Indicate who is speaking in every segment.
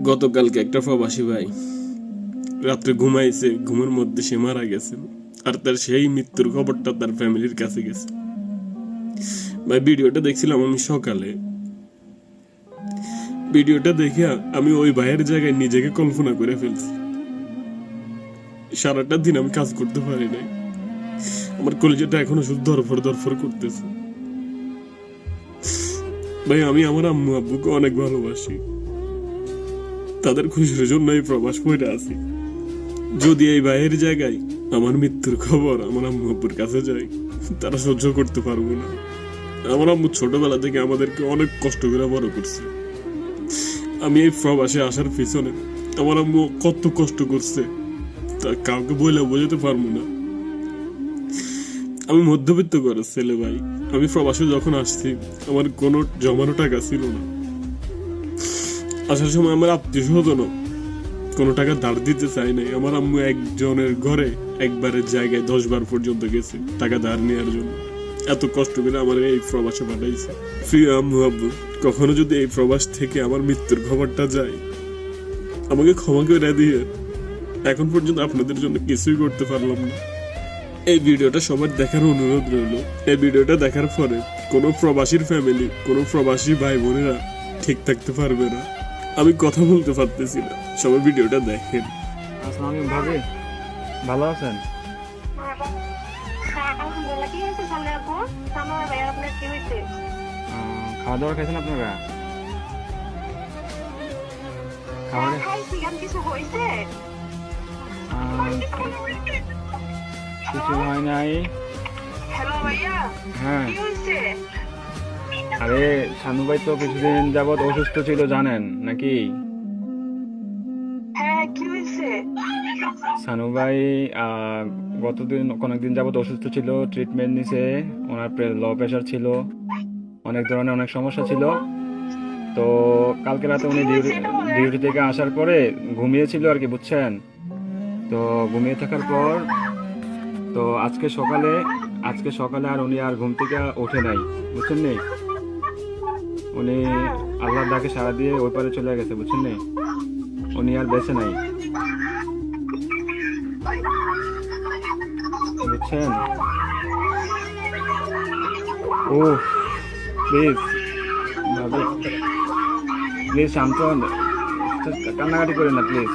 Speaker 1: গতকালকে একটা প্রবাসী ভাই রাত্রে ঘুমাইছে, ঘুমের মধ্যে সে মারা গেছে, আর তার সেই মৃত্যুর খবরটা তার ফ্যামিলির কাছে গেছে। ভাই ভিডিওটা দেখছিলাম আমি সকালে, ভিডিওটা দেখে আমি ওই ভাইয়ের জায়গায় নিজেকে কল্পনা করে ফেলছি। সারাটা দিন আমি কাজ করতে পারি নাই, আমার কলেজটা এখনো শুধু ধরফর করতেছে। ভাই আমি আমার আম্মু আব্বুকে অনেক ভালোবাসি, তাদের খুশির জন্য এই প্রবাস পড়ে আছি। যদি এই ভাইয়ের জায়গায় আমার মৃত্যুর খবর আমার আম্মু আব্বুর কাছে যায়, তারা সহ্য করতে পারবো না। আমার আম্মু ছোটবেলা থেকে আমাদেরকে অনেক কষ্ট করে বড় করছে। আমি এই প্রবাসে আসার পিছনে আমার আম্মু কত কষ্ট করছে তা কাউকে বলে বোঝাতে পারবো না। আমি মধ্যবিত্ত ঘরের ছেলে ভাই। আমি প্রবাসে যখন আসছি আমার কোনো জমানো টাকা ছিল না। আসার সময় আমার আত্মীয় স্বজন কোনো টাকা ধার দিতে চাই নাই। আমার আম্মু একজনের ঘরে একবারের জায়গায় 10 বার পর্যন্ত গেছে টাকা ধার নেওয়ার জন্য। এত কষ্ট করে আমার এই প্রবাসে পাঠাইছে। প্রিয় আম্মু আব্বু, কখনো যদি এই প্রবাস থেকে আমার মৃত্যুর খবরটা যায়, আমাকে ক্ষমা করে দিয়ে। এখন পর্যন্ত আপনাদের জন্য কিছুই করতে পারলাম না। এই ভিডিওটা সবার দেখার অনুরোধ রইল। এই ভিডিওটা দেখার পরে কোনো প্রবাসীর ফ্যামিলি, কোনো প্রবাসী ভাই বোনেরা ঠিক থাকতে পারবে না। আমি কথা বলতে পারতেছি না, সবাই ভিডিওটা দেখেন।
Speaker 2: আসসালামু আলাইকুম ভাবি, ভালো আছেন? খাওয়া দাওয়া খাইছেন আপনারা? কিছু হয় নাই। হ্যাঁ, আরে শানু ভাই তো কিছুদিন যাবত অসুস্থ ছিল জানেন নাকি? শানু ভাই অনেকদিন যাবত অসুস্থ ছিল, ট্রিটমেন্ট নিছে। ওনার লো প্রেশার ছিল, অনেক ধরনের অনেক সমস্যা ছিল। তো কালকে রাতে উনি ডিউটি থেকে আসার পরে ঘুমিয়েছিল আর কি, বুঝছেন? তো ঘুমিয়ে থাকার পর তো আজকে সকালে আর উনি আর ঘুম থেকে ওঠে নাই, বুঝছেন নি? উনি আল্লাহর ডাকে সাড়া দিয়ে ওই পারে চলে গেছে, বুঝছেন নি? উনি আর বেঁচে নাই, বুঝছেন? ও প্লিজ শান্ত হন, কান্নাকাটি করেন না প্লিজ।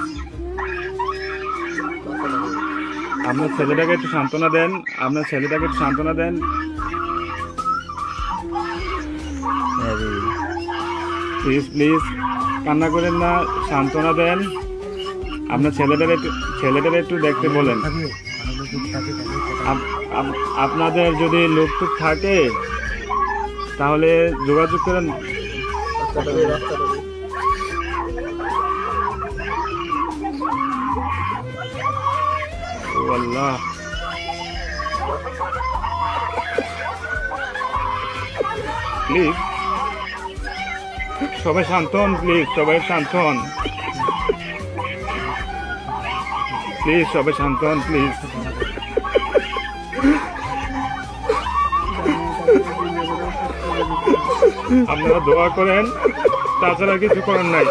Speaker 2: আপনার ছেলেটাকে একটু সান্ত্বনা দেন। প্লিজ কান্না করেন না, সান্ত্বনা দেন। আপনার ছেলেটার একটু দেখতে বলেন। আপনাদের যদি লোকটুক থাকে তাহলে যোগাযোগ করেন। আল্লাহ, প্লিজ সবাই শান্ত হন, প্লিজ সবাই শান্ত হন, প্লিজ। আপনারা দোয়া করেন, তাছাড়া কিছু করার নাই।